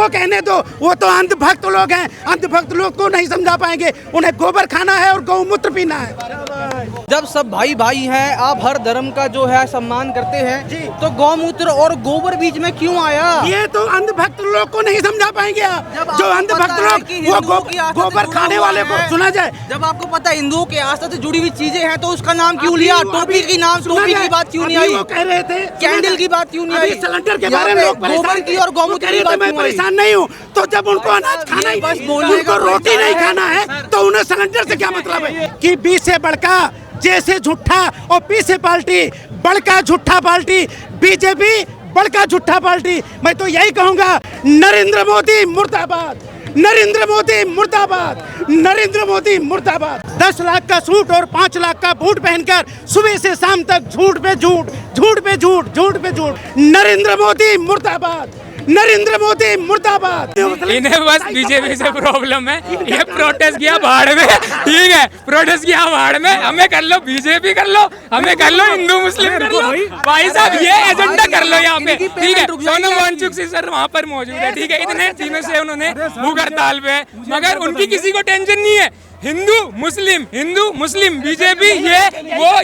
उनको कहने दो, वो तो अंधभक्त लोग हैं, अंधभक्त लोग को नहीं समझा पाएंगे। उन्हें गोबर खाना है और गौमूत्र पीना है। जब सब भाई भाई हैं, आप हर धर्म का जो है सम्मान करते हैं, तो गौमूत्र और गोबर बीच में क्यों आया? ये तो अंधभक्त लोग को नहीं समझा पाएंगे आप। जो अंधभक्त लोग वो गोबर खाने वाले को सुना जाए। जब आपको पता है हिंदुओं के आस्था से जुड़ी हुई चीजें हैं, तो उसका नाम क्यों लिया? टोपी की बात क्यों नहीं आई? वो कह रहे थे कैंडल की बात क्यों नहीं आई? सिलेंडर के बारे में गोबर की और गौमूत्र की बात मैं क्यों आई? परेशान नहीं हूँ। तो जब उनको अनाज खाना ही बस उनको रोटी नहीं खाना है, तो उन्हें सिलेंडर से क्या मतलब है? कि बी से बड़का, जे से झूठा और पी से पार्टी, बड़का झूठा पार्टी बीजेपी, बड़का झूठा पार्टी। मैं तो यही कहूँगा, नरेंद्र मोदी मुर्दाबाद, नरेंद्र मोदी मुर्दाबाद, नरेंद्र मोदी मुर्दाबाद। 10 लाख का सूट और 5 लाख का बूट पहनकर सुबह से शाम तक झूठ पे झूठ, झूठ पे झूठ, झूठ पे झूठ। नरेंद्र मोदी मुर्दाबाद, नरेंद्र मोदी मुर्दाबाद। इन्हें बस बीजेपी से प्रॉब्लम है। ये प्रोटेस्ट किया भाड़ में, ठीक है, प्रोटेस्ट किया भाड़ में। हमें कर लो बीजेपी कर लो, हमें कर लो हिंदू मुस्लिम कर लो, भाई साहब ये एजेंडा कर लो यहाँ पे, ठीक है। सोनम वांगचुक जी सर वहाँ पर मौजूद है, ठीक है। इतने दिनों से उन्होंने भूख हड़ताल पे, मगर उनकी किसी को टेंशन नहीं है। हिंदू मुस्लिम बीजेपी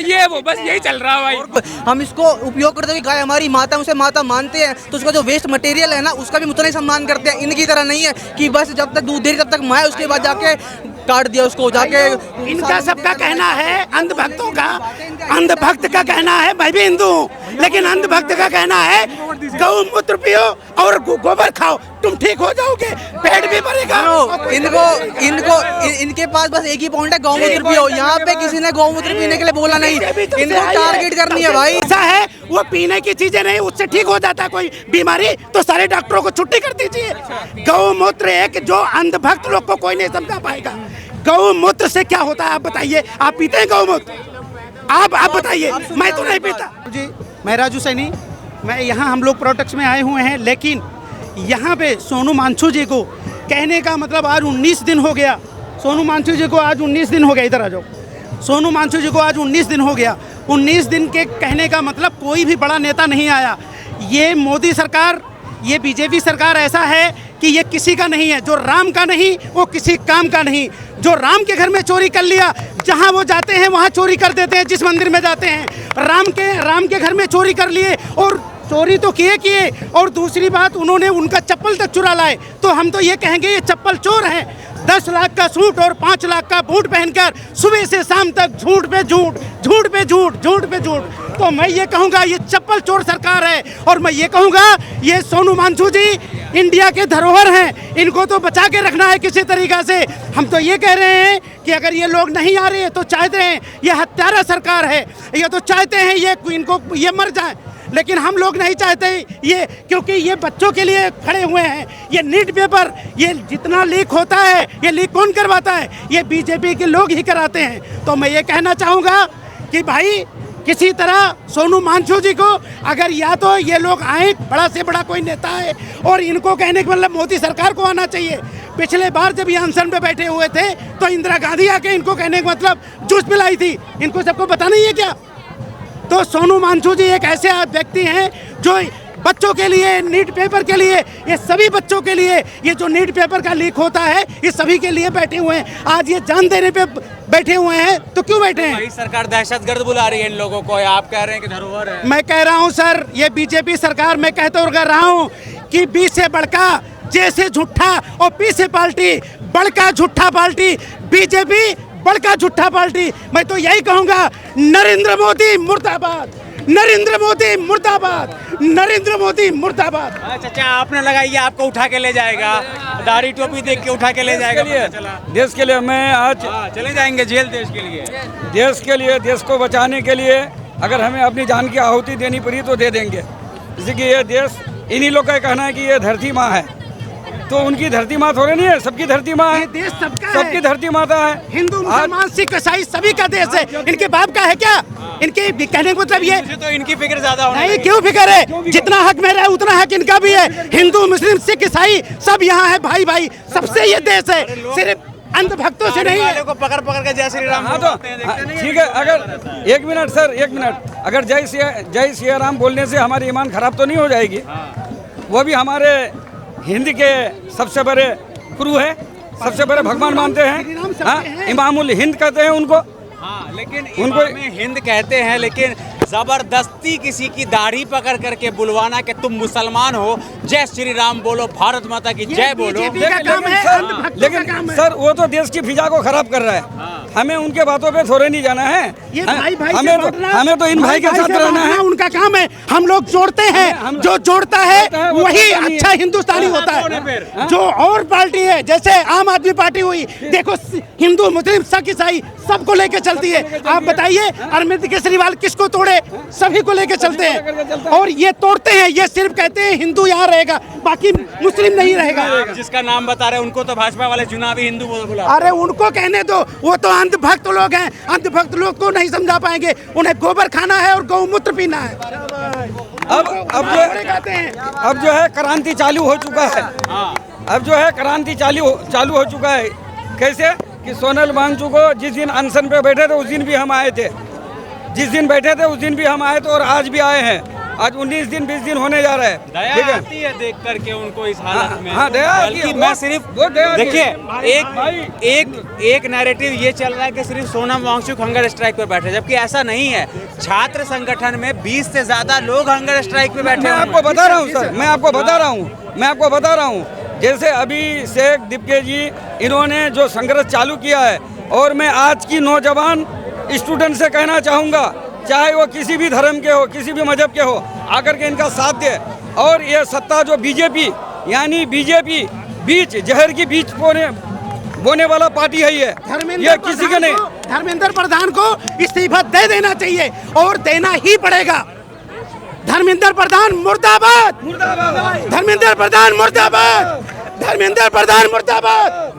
ये वो बस यही चल रहा है भाई। हम इसको उपयोग करते हुए गाय हमारी माता, उसे माता मानते हैं, तो उसका जो वेस्ट मटेरियल है ना, उसका भी उतना ही सम्मान करते हैं। इनकी तरह नहीं है कि बस जब तक दूध दे तब तक माए, उसके बाद जाके काट दिया उसको जाके। इनका सबका कहना है, अंधभक्तों का, अंधभक्त का कहना है मैं भी हिंदू हूँ, लेकिन अंधभक्त का कहना है गौमूत्र पियो और गोबर खाओ, तुम ठीक हो जाओगे, पेट भी भरेगा। इनके पास बस एक ही पॉइंट है, गौमूत्र पियो। यहाँ पे किसी ने गौमूत्र पीने के लिए बोला नहीं, इनको टारगेट करनी है भाई। ऐसा है, वो पीने की चीजें नहीं, उससे ठीक हो जाता है कोई बीमारी, तो सारे डॉक्टरों को छुट्टी कर दीजिए। गौमूत्र एक जो अंधभक्त लोग को कोई नहीं समझा पाएगा। गौमूत्र से क्या होता है आप बताइए? आप पीते हैं गौमूत्र? आप बताइए। मैं तो नहीं पीता जी। मैं राजू सैनी, मैं यहाँ हम लोग प्रोटेस्ट में आए हुए हैं, लेकिन यहाँ पे सोनू मांझू जी को कहने का मतलब आज 19 दिन हो गया। सोनू मांझू जी को आज 19 दिन हो गया, इधर आ जाओ। सोनू मांझू जी को आज 19 दिन हो गया। 19 दिन के कहने का मतलब कोई भी बड़ा नेता नहीं आया। ये मोदी सरकार, ये बीजेपी सरकार ऐसा है कि ये किसी का नहीं है। जो राम का नहीं वो किसी काम का नहीं। जो राम के घर में चोरी कर लिया, जहाँ वो जाते हैं वहाँ चोरी कर देते हैं। जिस मंदिर में जाते हैं, राम के घर में चोरी कर लिए, और चोरी तो किए और दूसरी बात उन्होंने उनका चप्पल तक चुरा लाए। तो हम तो ये कहेंगे ये चप्पल चोर हैं। 10 लाख का सूट और 5 लाख का बूट पहनकर सुबह से शाम तक झूठ पे झूठ, झूठ पे झूठ, झूठ पे झूठ। तो मैं ये कहूँगा ये चप्पल चोर सरकार है। और मैं ये कहूँगा ये सोनू मांझू जी इंडिया के धरोहर हैं, इनको तो बचा के रखना है किसी तरीक़ा से। हम तो ये कह रहे हैं कि अगर ये लोग नहीं आ रहे तो चाहते हैं, ये हत्यारा सरकार है, ये तो चाहते हैं ये मर जाए, लेकिन हम लोग नहीं चाहते ये, क्योंकि ये बच्चों के लिए खड़े हुए हैं। ये नीट पेपर ये जितना लीक होता है, ये लीक कौन करवाता है? ये बीजेपी के लोग ही कराते हैं। तो मैं ये कहना चाहूँगा कि भाई किसी तरह सोनू मांझू जी को, अगर या तो ये लोग आए, बड़ा से बड़ा कोई नेता है, और इनको कहने का मतलब मोदी सरकार को आना चाहिए। पिछले बार जब ये अनशन पे बैठे हुए थे तो इंदिरा गांधी आके इनको कहने का मतलब जूस पिलाई थी। इनको सबको पता नहीं है क्या? तो सोनू मांझू जी एक ऐसे व्यक्ति हैं जो बच्चों के लिए, नीट पेपर के लिए, ये सभी बच्चों के लिए, ये जो नीट पेपर का लीक होता है, ये सभी के लिए बैठे हुए हैं। आज ये जान देने पे बैठे हुए हैं, तो क्यों बैठे हैं? भाई सरकार दहशतगर्द बुला रही है इन लोगों को, आप कह रहे हैं कि धरोहर है। मैं कह रहा हूँ सर, ये बीजेपी सरकार, मैं कहता कह रहा हूँ कि बी से बड़का, जे से झूठा और पी से पार्टी, बड़का झूठा पार्टी बीजेपी, बड़का झूठा पार्टी। मैं तो यही कहूँगा, नरेंद्र मोदी मुर्दाबाद, नरेंद्र मोदी मुर्दाबाद, नरेंद्र मोदी मुर्दाबाद। चाचा आपने लगाई, आपको उठा के ले जाएगा, दाढ़ी टोपी देख के उठा के ले जाएगा। देश के लिए मैं आज चले जाएंगे जेल, देश के लिए, देश को बचाने के लिए अगर हमें अपनी जान की आहुति देनी पड़ी तो दे देंगे। जैसे कि ये देश, इन्हीं लोग का कहना है कि ये धरती माँ है, तो उनकी धरती माँ थोड़ी नहीं है, सबकी धरती माँ है। देश सबका सबकी धरती माता है। हिंदू मुसलमान सिख ईसाई सभी का देश है। इनके बाप का है क्या? इनके कहने का मतलब ये, तो इनकी फिक्र ज्यादा नहीं, क्यों फिक्र है? जितना हक मेरा है उतना हक इनका भी है। हिंदू मुस्लिम सिख ईसाई सब यहाँ है, भाई भाई, सबसे ये देश है, सिर्फ अंधभक्तों से नहीं है। को पकड़ के जय श्री राम। हाँ तो ठीक है, अगर 1 मिनट सर, 1 मिनट, अगर जय सिया राम बोलने से हमारी ईमान खराब तो नहीं हो जाएगी? वो भी हमारे हिंद के सबसे बड़े गुरु है, सबसे बड़े भगवान मानते हैं। हाँ, इमामुल हिंद कहते हैं उनको। हाँ, लेकिन उनको इमाम हिंद कहते हैं, लेकिन जबरदस्ती किसी की दाढ़ी पकड़ करके बुलवाना कि तुम मुसलमान हो, जय श्री राम बोलो, भारत माता की जय बोलो। बीजेपी का काम है, अंधभक्तों का लेकिन काम है। सर वो तो देश की फिजा को खराब कर रहा है। हमें उनके बातों पे थोड़े नहीं जाना है। ये भाई भाई से हमें तो इन भाई के साथ रहना है। उनका काम है, हम लोग जोड़ते हैं, जो जोड़ता है वही अच्छा हिंदुस्तानी होता है। जो और पार्टी है जैसे आम आदमी पार्टी हुई, देखो हिंदू मुस्लिम सिख ईसाई सबको लेके चलती है। आप बताइए अरविंद केजरीवाल किसको तोड़े? सभी को लेके चलते हैं, और ये तोड़ते हैं। ये सिर्फ कहते हैं हिंदू यहाँ रहेगा, बाकी मुस्लिम नहीं रहेगा। आप जिसका नाम बता रहे हैं उनको तो भाजपा वाले चुनावी हिंदू बोला। अरे उनको कहने दो, वो तो अंधभक्त लोग हैं। अंधभक्त लोग को नहीं समझा पाएंगे। उन्हें गोबर खाना है और गौमूत्र पीना है। अब जो है क्रांति चालू हो चुका है। अब जो है क्रांति चालू हो चुका है। कैसे कि सोनल वांगचू को जिस दिन अनशन पे बैठे थे उस दिन भी हम आए थे, जिस दिन बैठे थे उस दिन भी हम आए थे, और आज भी आए हैं। आज 19 दिन 20 दिन होने जा रहा है। दया आती है देख करके उनको इस हालत में। हाँ, दया आती है। बल्कि मैं सिर्फ देखिए एक नैरेटिव ये चल रहा है कि सिर्फ सोनम वांगचुक हंगर स्ट्राइक पर बैठे, जबकि ऐसा नहीं है। छात्र संगठन में 20 से ज्यादा लोग हंगर स्ट्राइक पे बैठे। मैं आपको बता रहा हूँ सर, मैं आपको बता रहा हूँ जैसे अभी शेख दीपके जी इन्होंने जो संघर्ष चालू किया है, और मैं आज की नौजवान स्टूडेंट से कहना चाहूँगा, चाहे वो किसी भी धर्म के हो, किसी भी मजहब के हो, आकर के इनका साथ दे। और ये सत्ता जो बीजेपी यानी बीजेपी बीच जहर की बीच बोने वाला पार्टी है, ये किसी के नहीं। धर्मेंद्र प्रधान को इस्तीफा दे देना चाहिए, और देना ही पड़ेगा। धर्मेंद्र प्रधान मुर्दाबाद, धर्मेंद्र प्रधान मुर्दाबाद, धर्मेंद्र प्रधान मुर्दाबाद।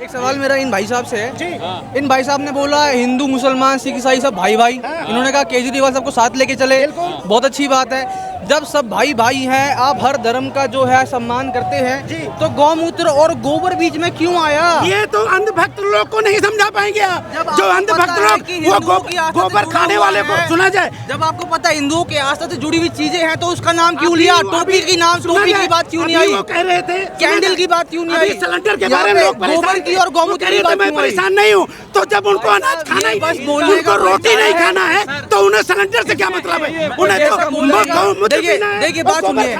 एक सवाल मेरा इन भाई साहब से है। इन भाई साहब ने बोला हिंदू मुसलमान सिख ईसाई सब भाई भाई। इन्होंने कहा केजरीवाल सबको साथ लेके चले, बहुत अच्छी बात है। जब सब भाई भाई हैं, आप हर धर्म का जो है सम्मान करते हैं, तो गौमूत्र और गोबर बीच में क्यों आया? ये तो अंधभक्त लोग को नहीं समझा पाएंगे आप। जो अंधभक्त लोग वो गोबर खाने वाले को सुना जाए। जब आपको पता है हिंदुओं के आस्था से जुड़ी हुई चीजें हैं, तो उसका नाम क्यों लिया? टोपी की बात क्यों नहीं आई? वो कह रहे थे कैंडल की बात क्यों नहीं आई? सिलेंडर के बारे में लोग गोबर की और गौमूत्र की बात मैं क्यों आई? परेशान नहीं हूँ। तो जब उनको अनाज खाना ही नहीं, उनको रोटी नहीं खाना है, तो उन्हें सिलेंडर से क्या मतलब है? उन्हें तो देखिए बात सुनिए,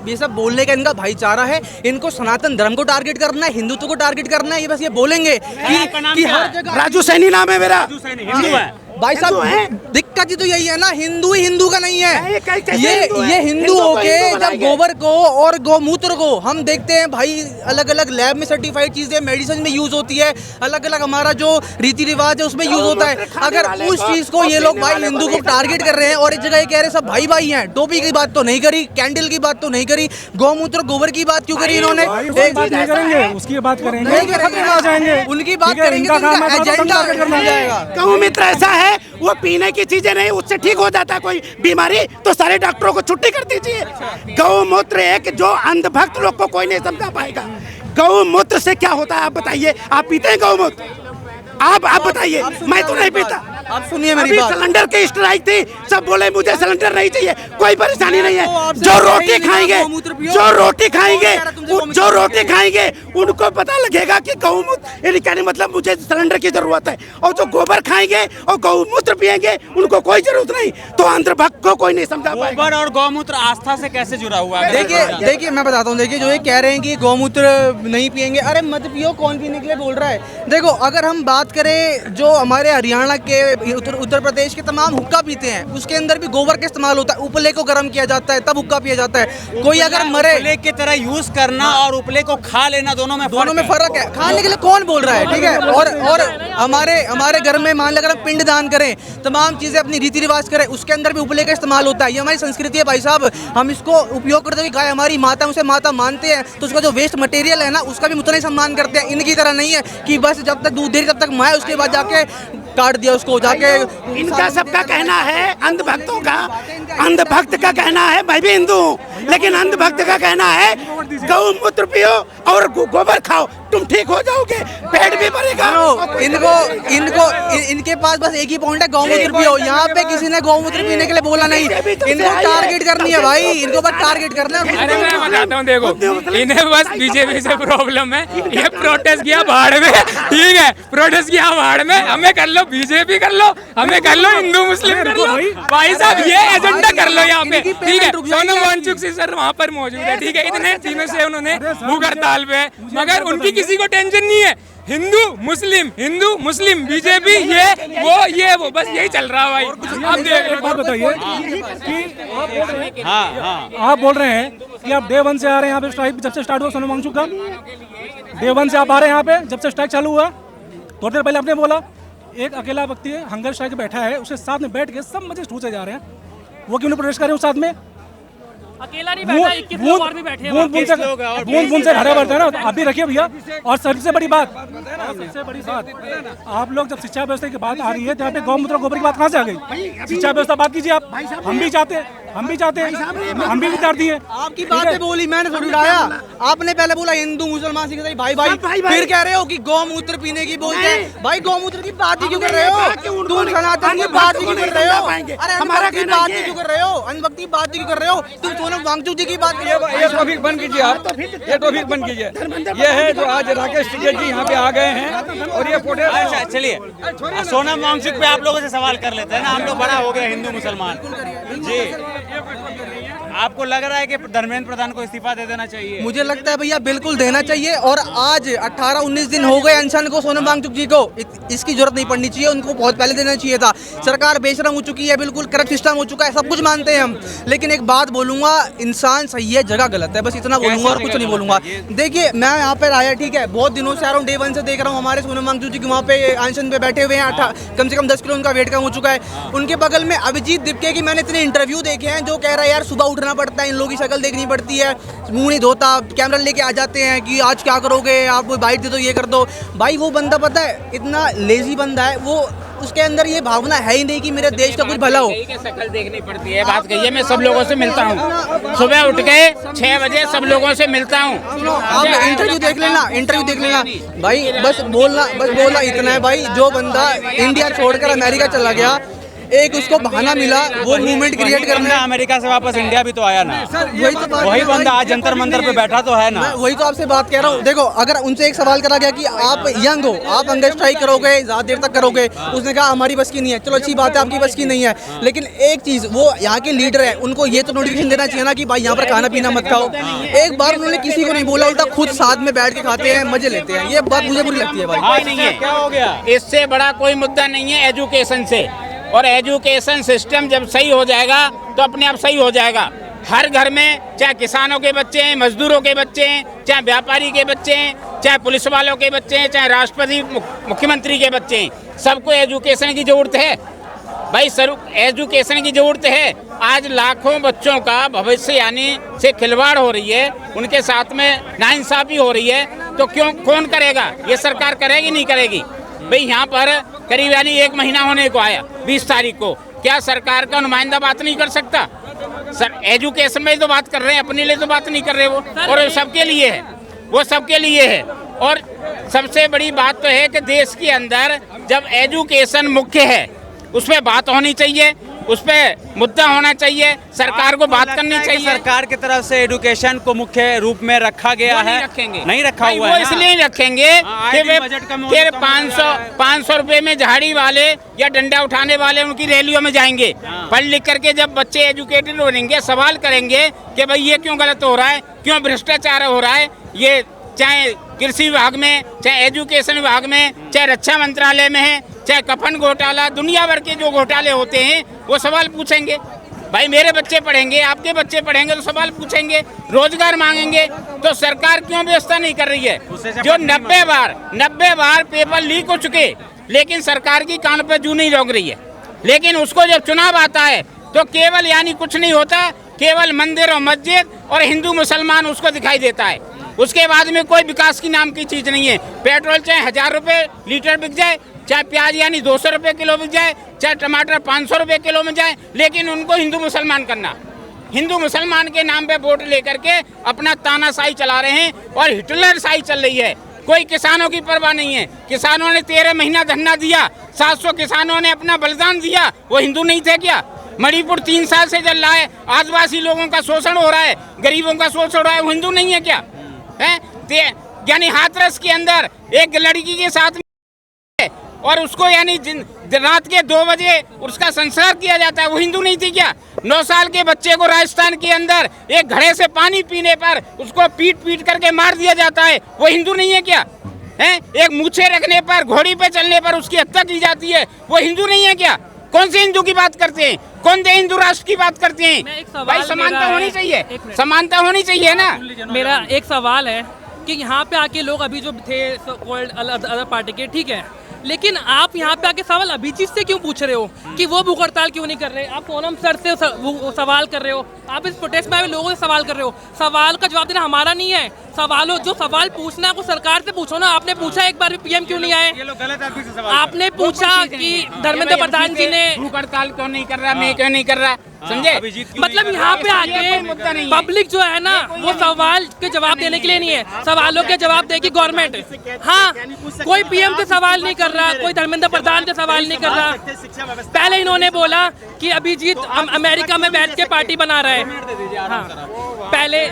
ये सब बोलने का इनका भाईचारा है। इनको सनातन धर्म को टारगेट करना है, हिंदुत्व को टारगेट करना है। ये बस ये बोलेंगे कि हर जगह राजू सैनी नाम है मेरा। हिंदू है भाई साहब, दिक्कत ही तो यही है ना, हिंदू ही हिंदू का नहीं है। ये हिंदू होके जब गोबर को और गौमूत्र को हम देखते हैं भाई, अलग अलग लैब में सर्टिफाइड चीजें मेडिसिन में यूज होती है, अलग अलग हमारा जो रीति रिवाज है उसमें यूज होता है। अगर उस चीज को ये लोग भाई हिंदू को टारगेट कर रहे हैं, और इस जगह ये कह रहे हैं सब भाई भाई हैं, टोपी की बात तो नहीं करी, कैंडल की बात तो नहीं करी, गौमूत्र गोबर की बात क्यों करी इन्होंने? उसकी बात करेंगे, उनकी बात करेंगे तो उनका एजेंडा बन जाएगा। गौ मित्र ऐसा है, वो पीने की चीजें नहीं, उससे ठीक हो जाता कोई बीमारी तो सारे डॉक्टरों को छुट्टी कर दीजिए। गौ मूत्र एक जो अंधभक्त लोग को कोई नहीं समझा पाएगा। गौ मूत्र से क्या होता है आप बताइए? आप पीते हैं गौ मूत्र? आप बताइए। मैं तो नहीं पीता। आप सुनिए मेरी बात। सिलेंडर की स्ट्राइक थी, सब बोले मुझे सिलेंडर नहीं चाहिए, कोई परेशानी नहीं है। जो रोटी खाएंगे उनको पता लगेगा कि गौमूत्र कहने मतलब मुझे सिलेंडर की जरूरत है, और जो गोबर खाएंगे और गौमूत्र पिएंगे उनको कोई जरूरत नहीं। तो अंधभक्त को कोई नहीं समझा पाएगा। गोबर और गौमूत्र आस्था से कैसे जुड़ा हुआ है? देखिए मैं बताता हूँ। देखिए जो ये कह रहे हैं कि गौमूत्र नहीं पिएंगे, अरे मत पियो, कौन पीने के लिए बोल रहा है? देखो अगर हम बात करें जो हमारे हरियाणा के उत्तर प्रदेश के तमाम हुक्का पीते हैं, उसके अंदर भी गोबर का इस्तेमाल होता है। उपले को गर्म किया जाता है तब हुक्का पिया जाता है। कोई अगर मरे, उपले की तरह यूज करना और उपले को खा लेना दोनों में फर्क है। खाने के लिए कौन बोल रहा है? ठीक है। और हमारे घर में मान लेकर हम पिंड दान करें, तमाम चीजें अपनी रीति रिवाज करें, उसके अंदर भी उपले का इस्तेमाल होता है। ये हमारी संस्कृति है भाई साहब। हम इसको उपयोग करते हुए, गाय हमारी माता, उसे माता मानते हैं, तो उसका जो वेस्ट मटेरियल है ना, उसका भी उतना ही सम्मान करते हैं। इनकी तरह नहीं है कि बस जब तक दूध दे तब तक माए, उसके बाद जाके काट दिया उसको जाके। इनका सबका कहना है, अंधभक्तों का, अंधभक्त का कहना है, मैं भी हिंदू हूँ, लेकिन अंधभक्त का कहना है गौमूत्र पियो और गोबर खाओ, तुम ठीक हो जाओगे, पेट भी भरेगा। इनके पास बस एक ही पॉइंट है, गौमूत्र पियो। यहाँ पे किसी ने गौमूत्र पीने के लिए बोला नहीं, इनको टारगेट करनी है भाई, इनको बस टारगेट करना है। अरे मैं बताता हूँ, देखो इन्हें बस बीजेपी से प्रॉब्लम है, ये प्रोटेस्ट किया भाड़ में, ठीक है, प्रोटेस्ट किया भाड़ में, हमें कर लो बीजेपी कर लो, हमें कर लो हिंदू मुस्लिम कर लो, भाई साहब ये एजेंडा कर लो यहाँ पे, ठीक है। सोनम वांगचुक से सर वहाँ पर मौजूद है, ठीक है, इतने दिनों से उन्होंने भूख हड़ताल पे, मगर उनकी किसी को टेंशन नहीं है, हिंदू मुस्लिम बीजेपी ये वो बस यही चल रहा है भाई। आप एक बात बताइए कि आप बोल रहे हैं कि आप डे 1 से आ रहे हैं यहाँ पे, स्ट्राइक जब से स्टार्ट हुआ सोनम वांगचुक का, डे 1 से आप आ रहे हैं यहाँ पे, जब से स्ट्राइक चालू हुआ, थोड़ी देर पहले आपने बोला एक अकेला व्यक्ति हंगर स्ट्राइक बैठा है, उसके साथ में बैठ के सब मजे ठूसे जा रहे हैं, वो क्यों नहीं प्रोटेस्ट कर रहे हो साथ में? अकेला नहीं बैठा, 21 लोग और भी बैठे हैं। बूंद से भरा भरता है ना, आप भी रखिए भैया। और सबसे बड़ी बात, आप लोग जब शिक्षा व्यवस्था की बात आ रही है तो यहाँ पे गौमूत्र गोबर की बात कहाँ से आ गई? शिक्षा व्यवस्था बात कीजिए आप, हम भी चाहते हैं, हम भी विद्यार्थी हैं। आपकी बातें बोली, मैंने थोड़ी उड़ाया। आपने पहले बोला हिंदू मुसलमान सिख ईसाई भाई भाई, फिर कह रहे हो कि गौमूत्र पीने की बोलते हैं। भाई गौमूत्र की बात ही क्यों कर रहे हो? तुम सनातन की बात ही क्यों कर रहे हो? अरे हमारा की बात ही क्यों कर रहे हो? अंधभक्त की बात ही क्यों कर रहे हो? तुम सोनम वांगचुक जी की बात, ये टॉपिक बंद कीजिए आप, ये टॉपिक बंद कीजिए। ये है जो आज राकेश टिकैत जी यहाँ पे आ गए हैं और ये प्रोटेस्ट। अच्छा चलिए, सोनम वांगचुक पे आप लोगों से सवाल कर लेते हैं ना, हम लोग बड़ा हो गए हिंदू मुसलमान जी। आपको लग रहा है कि धर्मेंद्र प्रधान को इस्तीफा दे देना चाहिए? मुझे लगता है भैया बिल्कुल देना चाहिए। और आज 18-19 दिन हो गए अनशन को सोनम वांगचुक जी को, इसकी जरूरत नहीं पड़नी चाहिए, उनको बहुत पहले देना चाहिए था। सरकार बेशरम हो चुकी है, बिल्कुल करप्ट सिस्टम हो चुका है, सब कुछ मानते हैं हम, लेकिन एक बात बोलूंगा, इंसान सही है, जगह गलत है, बस इतना बोलूंगा और कुछ नहीं बोलूंगा। देखिए मैं यहाँ पे आया, ठीक है, बहुत दिनों से आ रहा हूँ, डे 1 से देख रहा हूँ हमारे सोनम वांगचुक जी वहाँ पे अनशन पे बैठे हुए हैं, कम से कम 10 किलो उनका वेट कम हो चुका है। उनके बगल में अभिजीत दीपके की मैंने इतने इंटरव्यू देखे हैं, जो कह रहा है यार सुबह उठना पड़ता है, इन लोगों की शक्ल देखनी पड़ती है, मुंह नहीं धोता, कैमरा लेके आ जाते हैं कि आज क्या करोगे, आप कोई बाइट दे दो, ये कर दो। भाई वो बंदा पता है इतना लेजी बंदा है, वो उसके अंदर ये भावना है ही नहीं कि मेरे देश का कुछ भला हो। शक्ल देखनी पड़ती है, बात कहिए, मैं सब लोगों से मिलता हूँ, सुबह उठ के 6 बजे सब लोगों से मिलता हूँ। आप इंटरव्यू देख लेना भाई, बस बोलना इतना है भाई, जो बंदा इंडिया छोड़कर अमेरिका चला गया, एक उसको बहाना मिला वो मूवमेंट क्रिएट करना, अमेरिका से वापस इंडिया भी तो आया ना, वही बंदा आज जंतर मंतर पे बैठा तो है ना। वही तो आपसे बात कह रहा हूँ। देखो अगर उनसे एक सवाल करा गया कि आप यंग हो, आप हंगर स्ट्राइक करोगे, ज्यादा देर तक करोगे, उसने कहा हमारी बस की नहीं है। चलो अच्छी बात है, आपकी बस की नहीं है, लेकिन एक चीज, वो यहाँ के लीडर है, उनको ये तो नोटिफिकेशन देना चाहिए ना कि भाई यहाँ पर खाना पीना मत खाओ। एक बार उन्होंने किसी को नहीं बोला, उल्टा खुद साथ में बैठ के खाते हैं, मजे लेते हैं। ये बात मुझे बुरी लगती है भाई। नहीं है, क्या हो गया? इससे बड़ा कोई मुद्दा नहीं है एजुकेशन से, और एजुकेशन सिस्टम जब सही हो जाएगा तो अपने आप सही हो जाएगा। हर घर में, चाहे किसानों के बच्चे हैं, मजदूरों के बच्चे हैं, चाहे व्यापारी के बच्चे हैं, चाहे पुलिस वालों के बच्चे हैं, चाहे राष्ट्रपति मुख्यमंत्री के बच्चे हैं, सबको एजुकेशन की ज़रूरत है भाई, सर एजुकेशन की ज़रूरत है। आज लाखों बच्चों का भविष्य यानी से खिलवाड़ हो रही है, उनके साथ में नाइंसाफ़ी हो रही है, तो क्यों कौन करेगा? ये सरकार करेगी नहीं करेगी? भाई यहाँ पर करीब यानी 1 महीना होने को आया, 20 तारीख को, क्या सरकार का नुमाइंदा बात नहीं कर सकता? सर एजुकेशन में तो बात कर रहे हैं, अपने लिए तो बात नहीं कर रहे वो, और सबके लिए है, वो सबके लिए है। और सबसे बड़ी बात तो है कि देश के अंदर जब एजुकेशन मुख्य है, उस पर बात होनी चाहिए, उस पर मुद्दा होना चाहिए, सरकार को बात करनी चाहिए। सरकार की तरफ से एजुकेशन को मुख्य रूप में रखा गया है, नहीं रखा हुआ है, वो इसलिए रखेंगे कि 500 रुपए में झाड़ी वाले या डंडा उठाने वाले उनकी रैलियों में जाएंगे, पढ़ लिख करके जब बच्चे एजुकेटेड बनेंगे, सवाल करेंगे कि भाई ये क्यों गलत हो रहा है, क्यों भ्रष्टाचार हो रहा है, ये चाहे कृषि विभाग में, चाहे एजुकेशन विभाग में, चाहे रक्षा मंत्रालय में है, चाहे कफन घोटाला, दुनिया भर के जो घोटाले होते हैं, वो सवाल पूछेंगे। भाई मेरे बच्चे पढ़ेंगे, आपके बच्चे पढ़ेंगे, तो सवाल पूछेंगे, रोजगार मांगेंगे, तो सरकार क्यों व्यवस्था नहीं कर रही है? जो 90 बार पेपर लीक हो चुके, लेकिन सरकार की कान पे जू नहीं रोक रही है। लेकिन उसको जब चुनाव आता है तो केवल यानी कुछ नहीं होता, केवल मंदिर और मस्जिद और हिंदू मुसलमान उसको दिखाई देता है। उसके बाद में कोई विकास की नाम की चीज नहीं है। पेट्रोल चाहे 1000 रुपए लीटर बिक जाए, चाहे प्याज यानी 200 रुपए किलो बिक जाए, चाहे टमाटर 500 रुपए किलो में जाए, लेकिन उनको हिंदू मुसलमान करना, हिंदू मुसलमान के नाम पे वोट लेकर के अपना तानाशाही चला रहे हैं और हिटलर शाही चल रही है। कोई किसानों की परवाह नहीं है। किसानों ने 13 महीना धरना दिया, 700 किसानों ने अपना बलिदान दिया, वो हिंदू नहीं थे क्या? मणिपुर 3 साल से जल रहा है, आदिवासी लोगों का शोषण हो रहा है, गरीबों का शोषण हो रहा है, वो हिंदू नहीं है क्या? है यानी हाथरस के अंदर एक लड़की के साथ और उसको यानी रात के 2 बजे उसका संस्कार किया जाता है, वो हिंदू नहीं थी क्या? 9 साल के बच्चे को राजस्थान के अंदर एक घड़े से पानी पीने पर उसको पीट करके मार दिया जाता है, वो हिंदू नहीं है क्या? है एक मूछे रखने पर, घोड़ी पे चलने पर उसकी हत्या की जाती है, वो हिंदू नहीं है क्या? कौन से हिंदू की बात करते हैं? कौन से हिंदू राष्ट्र की बात करते हैं? भाई समानता होनी चाहिए, समानता होनी चाहिए ना। मेरा एक सवाल है कि यहाँ पे आके लोग अभी जो थे अदर पार्टी के, ठीक है, लेकिन आप यहाँ पे आके सवाल अभिजीत से क्यों पूछ रहे हो कि वो भूख हड़ताल क्यों नहीं कर रहे? आप सोनम सर से सवाल कर रहे हो, आप इस प्रोटेस्ट में आए लोगों से सवाल कर रहे हो। सवाल का जवाब देना हमारा नहीं है, सवालों जो सवाल पूछना है वो सरकार से पूछो ना। आपने पूछा एक बार भी पीएम क्यों नहीं आए? आपने पूछा कि धर्मेंद्र प्रधान जी ने भूख हड़ताल क्यों नहीं कर रहा, मैं क्यों नहीं कर रहा, समझे? मतलब यहाँ पे आके पब्लिक जो है ना वो सवाल के जवाब देने के लिए नहीं है, सवालों के जवाब देगी गवर्नमेंट। हाँ, कोई पीएम से सवाल नहीं कर रहा, कोई धर्मेंद्र प्रधान से सवाल नहीं कर रहा। पहले इन्होंने बोला कि अभिजीत अमेरिका में बैठ के पार्टी बना रहा है। हाँ, पहले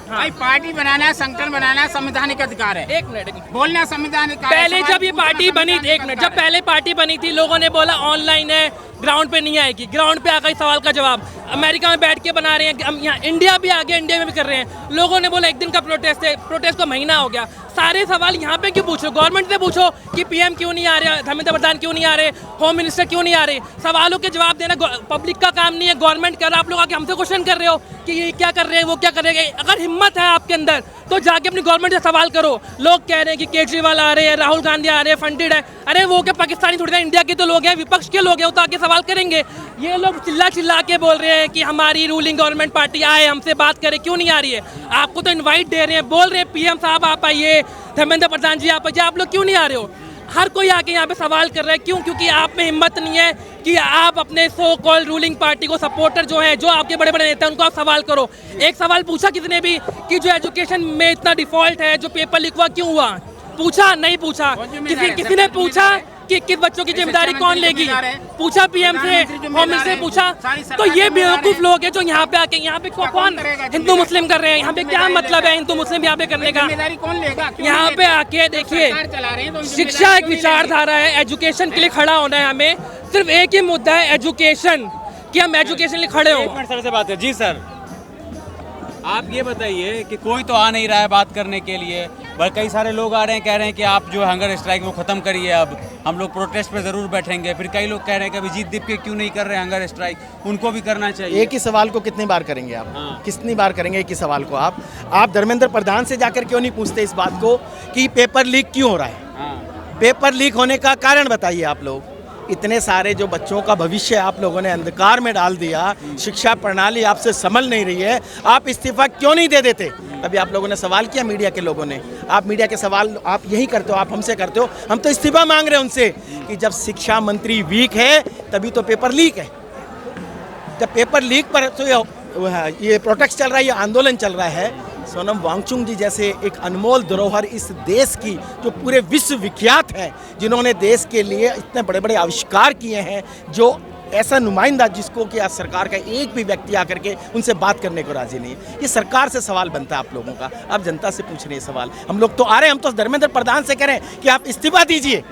भाई पार्टी बनाना, संगठन बनाना संवैधानिक अधिकार है। एक मिनट बोलना संवैधानिक। पहले जब ये पार्टी बनी, एक मिनट, जब पहले पार्टी बनी थी लोगों ने बोला ऑनलाइन है, ग्राउंड पे नहीं आएगी। ग्राउंड पे आ गई, सवाल का जवाब। अमेरिका में बैठ के बना रहे हैं, हम यहाँ इंडिया भी आ गया, इंडिया में भी कर रहे हैं। लोगों ने बोला 1 दिन का प्रोटेस्ट है, प्रोटेस्ट को महीना हो गया। सारे सवाल यहाँ पे क्यों पूछो? गवर्नमेंट से पूछो कि पीएम क्यों नहीं आ रहे, धर्मेंद्र प्रधान क्यों नहीं आ रहे, होम मिनिस्टर क्यों नहीं आ रहे। सवालों के जवाब देना पब्लिक का काम नहीं है, गवर्नमेंट कर रहा। आप लोग आके हमसे क्वेश्चन कर रहे हो कि ये क्या कर रहे हैं, वो क्या कर रहे हैं। अगर हिम्मत है आपके अंदर तो जाके अपनी गवर्नमेंट से सवाल करो। लोग कह रहे हैं कि केजरीवाल आ रहे हैं, राहुल गांधी आ रहे हैं, फंडेड है। अरे वो क्या पाकिस्तानी थोड़ी ना, इंडिया के तो लोग हैं, विपक्ष के लोग हैं, वो तो आके सवाल करेंगे। ये लोग चिल्ला के बोल रहे हैं कि हमारी रूलिंग गवर्नमेंट पार्टी आए, हमसे बात करे, क्यों नहीं आ रही है? आपको तो इनवाइट दे रहे हैं, बोल रहे हैं पीएम साहब आप आइए, धर्मेंद्र प्रधान जी आप आइए, आप लोग क्यों नहीं आ रहे हो? हर कोई आके यहाँ पे सवाल कर रहा है, क्यों? क्योंकि आप में हिम्मत नहीं है कि आप अपने सो कॉल्ड रूलिंग पार्टी को सपोर्टर जो है, जो आपके बड़े बड़े नेता हैं, उनको आप सवाल करो। एक सवाल पूछा किसने भी कि जो एजुकेशन में इतना डिफॉल्ट है, जो पेपर लीक हुआ, क्यों हुआ? पूछा? नहीं पूछा। किसी ने पूछा कि किस बच्चों की जिम्मेदारी कौन लेगी? पूछा पीएम से, होम मिनिस्टर से पूछा? तो ये बेवकूफ लोग हैं जो यहाँ पे आके, यहाँ पे कौन हिंदू मुस्लिम कर रहे हैं? यहाँ पे क्या मतलब है हिंदू मुस्लिम यहाँ पे करने का? कौन लेगा? यहाँ पे आके देखिए, शिक्षा एक विचारधारा है, एजुकेशन के लिए खड़ा होना है हमें। सिर्फ एक ही मुद्दा है, एजुकेशन, कि हम एजुकेशन के लिए खड़े हो। सर से बात है। जी सर, आप ये बताइए कि कोई तो आ नहीं रहा है बात करने के लिए, पर कई सारे लोग आ रहे हैं, कह रहे हैं कि आप जो हंगर स्ट्राइक वो ख़त्म करिए, अब हम लोग प्रोटेस्ट पे ज़रूर बैठेंगे। फिर कई लोग कह रहे हैं कि अभिजीत दीपके क्यों नहीं कर रहे हंगर स्ट्राइक, उनको भी करना चाहिए। एक ही सवाल को कितनी बार करेंगे आप? हाँ। कितनी बार करेंगे एक ही सवाल को आप धर्मेंद्र प्रधान से जाकर क्यों नहीं पूछते इस बात को कि पेपर लीक क्यों हो रहा है? हाँ। पेपर लीक होने का कारण बताइए आप लोग। इतने सारे जो बच्चों का भविष्य आप लोगों ने अंधकार में डाल दिया, शिक्षा प्रणाली आपसे संभल नहीं रही है, आप इस्तीफा क्यों नहीं दे देते? अभी आप लोगों ने सवाल किया, मीडिया के लोगों ने, आप मीडिया के सवाल आप यही करते हो, आप हमसे करते हो। हम तो इस्तीफा मांग रहे हैं उनसे कि जब शिक्षा मंत्री वीक है तभी तो पेपर लीक है। जब पेपर लीक पर तो ये प्रोटेस्ट चल रहा है, ये आंदोलन चल रहा है। सोनम वांगचुक जी जैसे एक अनमोल धरोहर इस देश की, जो पूरे विश्व विख्यात है, जिन्होंने देश के लिए इतने बड़े बड़े आविष्कार किए हैं, जो ऐसा नुमाइंदा जिसको कि आज सरकार का एक भी व्यक्ति आकर के उनसे बात करने को राजी नहीं है। ये सरकार से सवाल बनता है आप लोगों का, आप जनता से पूछ रहे हैं सवाल। हम लोग तो आ रहे हैं, हम तो धर्मेंद्र प्रधान से कह रहे हैं कि आप इस्तीफा दीजिए।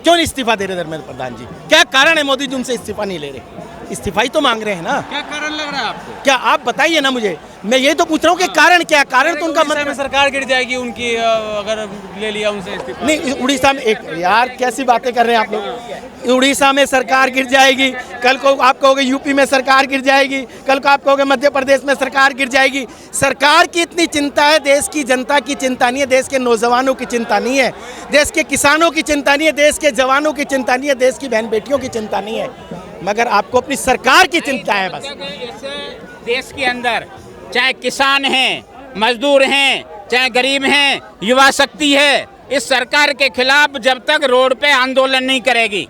क्यों नहीं इस्तीफा दे रहे धर्मेंद्र प्रधान जी? क्या कारण है मोदी जी उनसे इस्तीफा नहीं ले रहे? इस्तीफा ही तो मांग रहे हैं ना। क्या कारण लग रहा है आपको? क्या आप बताइए ना मुझे, मैं ये तो पूछ रहा हूँ कि कारण क्या है? कारण तो उनका मतलब सरकार गिर जाएगी उनकी अगर ले लिया उनसे इस्तीफा। नहीं, उड़ीसा में एक, यार कैसी बातें कर रहे हैं आप लोग। उड़ीसा में सरकार गिर जाएगी, कल को आप कहोगे यूपी में सरकार गिर जाएगी, कल को आप कहोगे मध्य प्रदेश में सरकार गिर जाएगी। सरकार की इतनी चिंता है, देश की जनता की चिंता नहीं है, देश के नौजवानों की चिंता नहीं है, देश के किसानों की चिंता नहीं है, देश के जवानों की चिंता नहीं है, देश की बहन बेटियों की चिंता नहीं है, मगर आपको अपनी सरकार की चिंता है बस। देश के अंदर चाहे किसान हैं, मजदूर हैं, चाहे गरीब हैं, युवा शक्ति है, इस सरकार के खिलाफ जब तक रोड पे आंदोलन नहीं करेगी,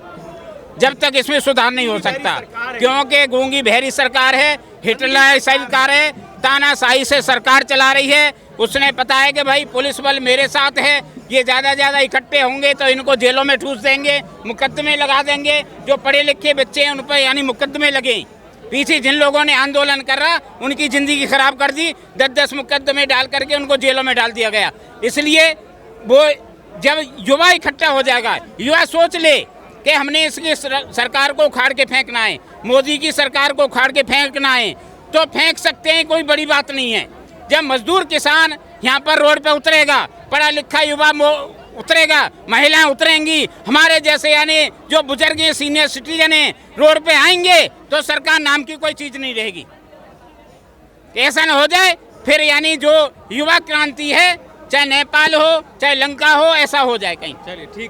जब तक इसमें सुधार नहीं हो सकता। क्योंकि गूंगी बहरी सरकार है, हिटलर सरकार है, तानाशाही से सरकार चला रही है। उसने पता है कि भाई पुलिस बल मेरे साथ है, ये ज़्यादा इकट्ठे होंगे तो इनको जेलों में ठूस देंगे, मुकदमे लगा देंगे। जो पढ़े लिखे बच्चे हैं उन पर यानी मुकदमे लगे। पीछे जिन लोगों ने आंदोलन कर रहा उनकी ज़िंदगी खराब कर दी, 10-10 मुकदमे डाल करके उनको जेलों में डाल दिया गया। इसलिए वो जब युवा इकट्ठा हो जाएगा, युवा सोच ले कि हमने इसकी सरकार को उखाड़ के फेंकना है, मोदी की सरकार को उखाड़ के फेंकना है, तो फेंक सकते हैं, कोई बड़ी बात नहीं है। जब मजदूर किसान यहाँ पर रोड पे उतरेगा, पढ़ा लिखा युवा उतरेगा, महिलाएं उतरेंगी, हमारे जैसे यानी जो बुजुर्ग हैं, सीनियर सिटीजन हैं, रोड पे आएंगे तो सरकार नाम की कोई चीज़ नहीं रहेगी। ऐसा ना हो जाए फिर यानी जो युवा क्रांति है, चाहे नेपाल हो चाहे लंका हो, ऐसा हो जाए कहीं। चलिए ठीक है।